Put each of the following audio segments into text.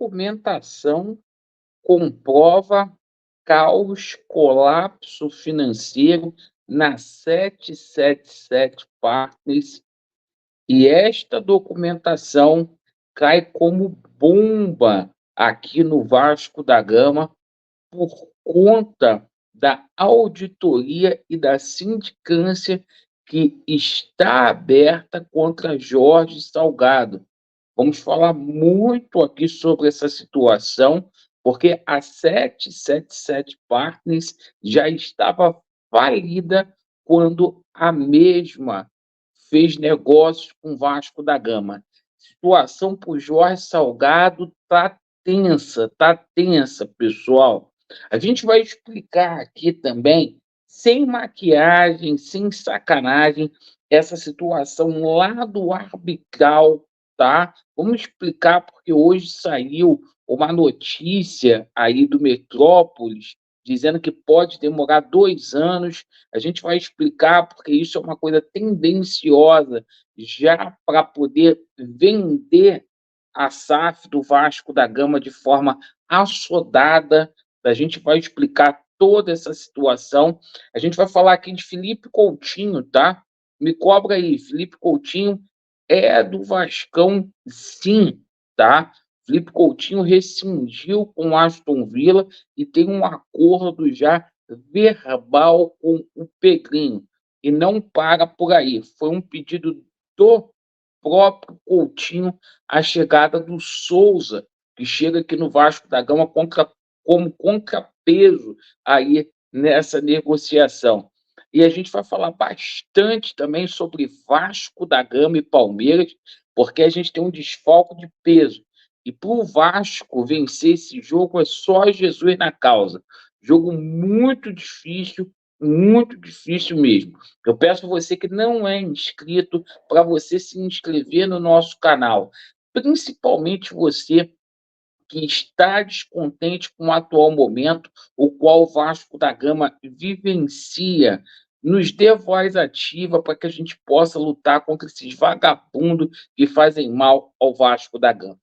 Documentação comprova caos, colapso financeiro na 777 Partners e esta documentação cai como bomba aqui no Vasco da Gama por conta da auditoria e da sindicância que está aberta contra Jorge Salgado. Vamos falar muito aqui sobre essa situação, porque a 777 Partners já estava falida quando a mesma fez negócios com o Vasco da Gama. Situação para o Jorge Salgado tá tensa, pessoal. A gente vai explicar aqui também, sem maquiagem, sem sacanagem, essa situação lá do arbitral, tá? Vamos explicar porque hoje saiu uma notícia aí do Metrópolis dizendo que pode demorar 2 anos. A gente vai explicar porque isso é uma coisa tendenciosa já para poder vender a SAF do Vasco da Gama de forma assodada. A gente vai explicar toda essa situação. A gente vai falar aqui de Felipe Coutinho, tá? Me cobra aí, Felipe Coutinho é do Vascão, sim, tá? Felipe Coutinho rescindiu com o Aston Villa e tem um acordo já verbal com o Pedrinho. E não para por aí. Foi um pedido do próprio Coutinho a chegada do Souza, que chega aqui no Vasco da Gama como contrapeso aí nessa negociação. E a gente vai falar bastante também sobre Vasco da Gama e Palmeiras, porque a gente tem um desfalque de peso. E para o Vasco vencer esse jogo é só Jesus na causa. Jogo muito difícil mesmo. Eu peço a você que não é inscrito para você se inscrever no nosso canal. Principalmente você que está descontente com o atual momento, o qual o Vasco da Gama vivencia. Nos dê voz ativa para que a gente possa lutar contra esses vagabundos que fazem mal ao Vasco da Gama.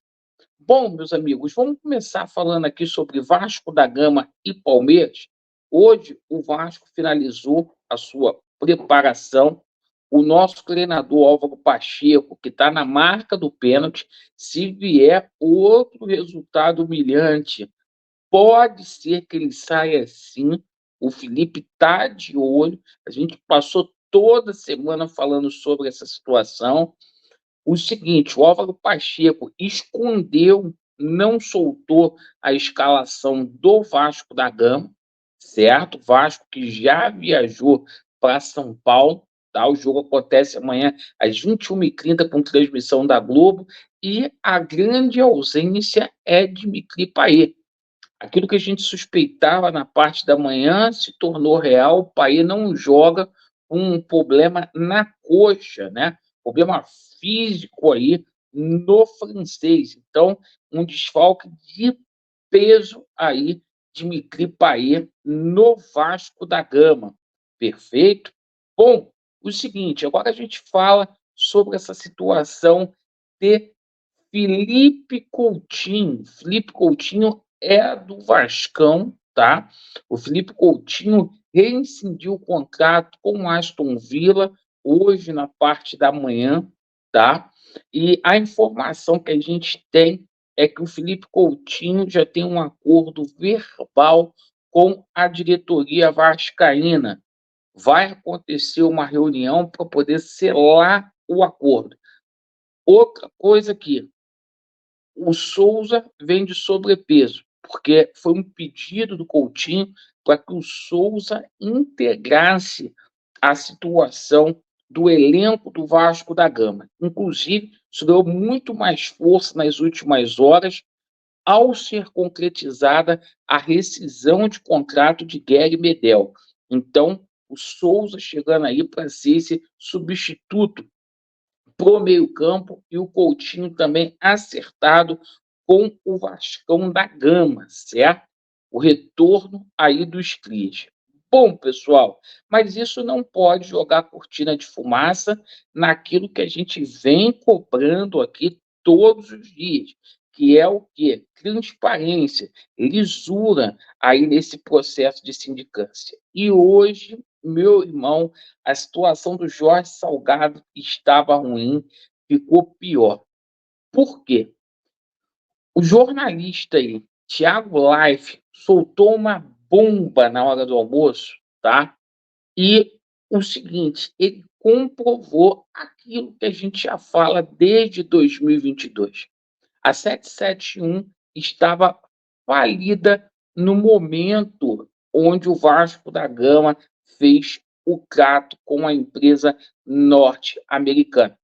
Bom, meus amigos, vamos começar falando aqui sobre Vasco da Gama e Palmeiras. Hoje, o Vasco finalizou a sua preparação. O nosso treinador Álvaro Pacheco, que está na marca do pênalti, se vier outro resultado humilhante, pode ser que ele saia assim. O Felipe está de olho. A gente passou toda semana falando sobre essa situação. O seguinte, o Álvaro Pacheco escondeu, não soltou a escalação do Vasco da Gama, certo? Vasco que já viajou para São Paulo, tá? O jogo acontece amanhã às 21h30 com transmissão da Globo e a grande ausência é de Micli Payet. Aquilo que a gente suspeitava na parte da manhã se tornou real. O Payet não joga com um problema na coxa, né? Problema físico aí no francês. Então, um desfalque de peso aí de Micli Payet no Vasco da Gama. Perfeito? Bom, o seguinte, agora a gente fala sobre essa situação de Felipe Coutinho. Felipe Coutinho é do Vascão, tá? O Felipe Coutinho rescindiu o contrato com o Aston Villa hoje na parte da manhã, tá? E a informação que a gente tem é que o Felipe Coutinho já tem um acordo verbal com a diretoria vascaína. Vai acontecer uma reunião para poder selar o acordo. Outra coisa aqui, o Souza vem de sobrepeso, porque foi um pedido do Coutinho para que o Souza integrasse a situação do elenco do Vasco da Gama. Inclusive, isso deu muito mais força nas últimas horas ao ser concretizada a rescisão de contrato de Guerre Medel. Então, o Souza chegando aí para ser esse substituto pro meio-campo e o Coutinho também acertado com o Vascão da Gama, certo? O retorno aí dos Crias. Bom, pessoal, mas isso não pode jogar cortina de fumaça naquilo que a gente vem cobrando aqui todos os dias, que é o quê? Transparência, lisura aí nesse processo de sindicância. E hoje, meu irmão, a situação do Jorge Salgado estava ruim, ficou pior. Por quê? O jornalista aí, Thiago Life, soltou uma bomba na hora do almoço, tá? E o seguinte, ele comprovou aquilo que a gente já fala desde 2022. A 771 estava falida no momento onde o Vasco da Gama fez o trato com a empresa norte-americana.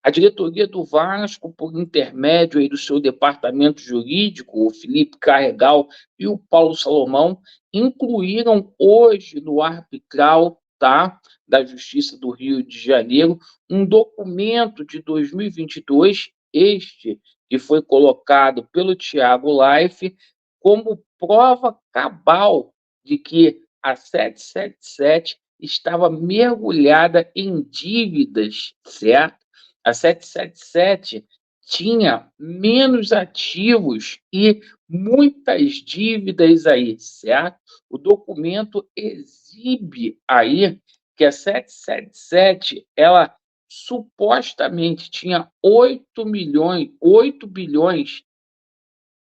A diretoria do Vasco, por intermédio aí do seu departamento jurídico, o Felipe Carregal e o Paulo Salomão, incluíram hoje no arbitral, tá, da Justiça do Rio de Janeiro um documento de 2022, este que foi colocado pelo Thiago Life como prova cabal de que a 777 estava mergulhada em dívidas, certo? A 777 tinha menos ativos e muitas dívidas aí, certo? O documento exibe aí que a 777, ela supostamente tinha 8 bilhões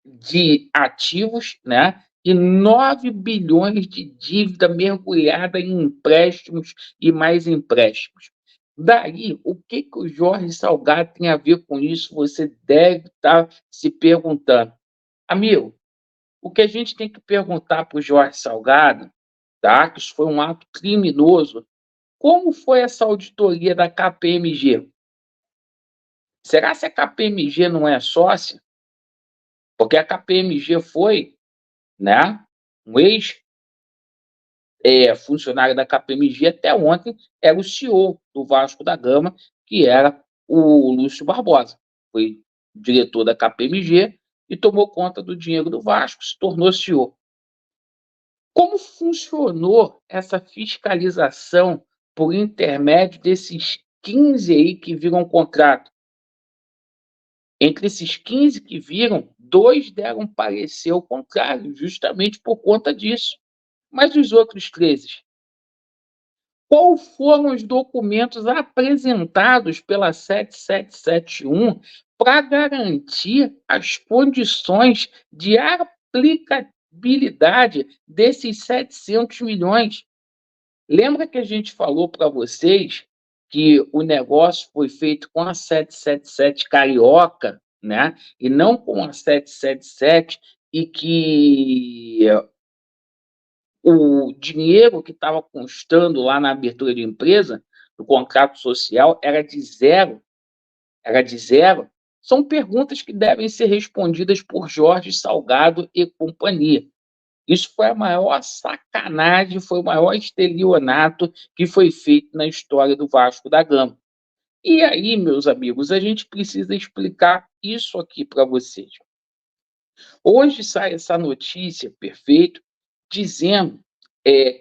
de ativos, né? E 9 bilhões de dívida mergulhada em empréstimos e mais empréstimos. Daí, o que o Jorge Salgado tem a ver com isso? Você deve estar se perguntando. Amigo, o que a gente tem que perguntar para o Jorge Salgado, tá? Que isso foi um ato criminoso. Como foi essa auditoria da KPMG? Será que a KPMG não é sócia? Porque a KPMG foi, né, um ex-funcionário da KPMG até ontem era o CEO do Vasco da Gama, que era o Lúcio Barbosa. Foi diretor da KPMG e tomou conta do dinheiro do Vasco, se tornou CEO. Como funcionou essa fiscalização por intermédio desses 15 aí que viram contrato? Entre esses 15 que viram, 2 deram parecer ao contrário, justamente por conta disso. Mas os outros 13? Quais foram os documentos apresentados pela 7771 para garantir as condições de aplicabilidade desses 700 milhões? Lembra que a gente falou para vocês que o negócio foi feito com a 777 Carioca, né? E não com a 777, e que o dinheiro que estava constando lá na abertura de empresa, do contrato social, era de zero. São perguntas que devem ser respondidas por Jorge Salgado e companhia. Isso foi a maior sacanagem, foi o maior estelionato que foi feito na história do Vasco da Gama. E aí, meus amigos, a gente precisa explicar isso aqui para vocês. Hoje sai essa notícia, perfeito, dizendo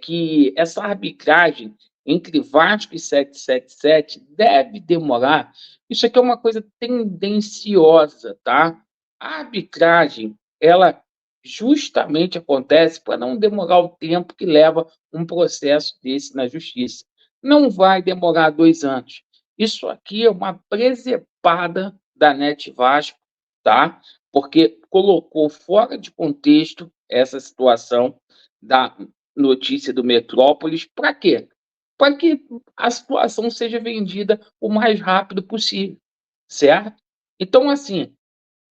que essa arbitragem entre Vasco e 777 deve demorar. Isso aqui é uma coisa tendenciosa, tá? A arbitragem, ela justamente acontece para não demorar o tempo que leva um processo desse na justiça. Não vai demorar 2 anos. Isso aqui é uma presepada da NET Vasco, tá? Porque colocou fora de contexto essa situação da notícia do Metrópolis. Para quê? Para que a situação seja vendida o mais rápido possível, certo? Então, assim,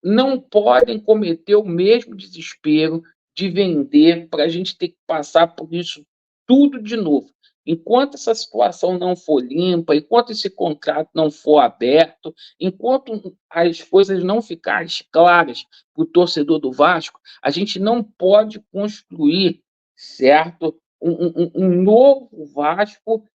não podem cometer o mesmo desespero de vender para a gente ter que passar por isso tudo de novo. Enquanto essa situação não for limpa, enquanto esse contrato não for aberto, enquanto as coisas não ficarem claras para o torcedor do Vasco, a gente não pode construir, certo, um novo Vasco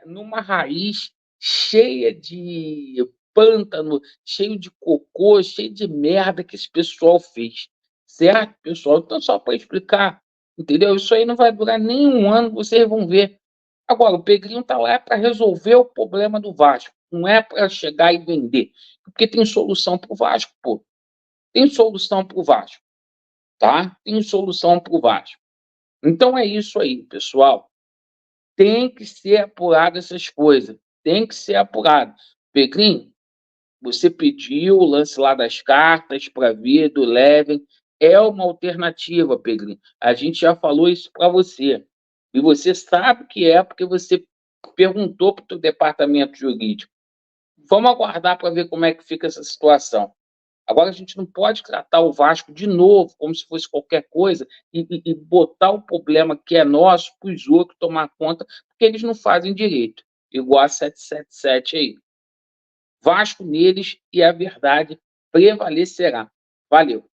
numa raiz cheia de pântano, cheio de cocô, cheio de merda que esse pessoal fez. Certo, pessoal? Então, só para explicar, entendeu? Isso aí não vai durar nem um ano, vocês vão ver. Agora, o Pedrinho está lá para resolver o problema do Vasco, não é para chegar e vender, porque tem solução para o Vasco, pô. tem solução para o Vasco, tá? Tem solução para o Vasco. Então é isso aí, pessoal. Tem que ser apurado essas coisas. Tem que ser apurado. Pedrinho, você pediu o lance lá das cartas para ver do Leven. É uma alternativa, Pedrinho. A gente já falou isso para você. E você sabe que é porque você perguntou para o departamento jurídico. Vamos aguardar para ver como é que fica essa situação. Agora, a gente não pode tratar o Vasco de novo como se fosse qualquer coisa e botar o problema que é nosso para os outros tomar conta, porque eles não fazem direito, igual a 777 aí. Vasco neles e a verdade prevalecerá. Valeu.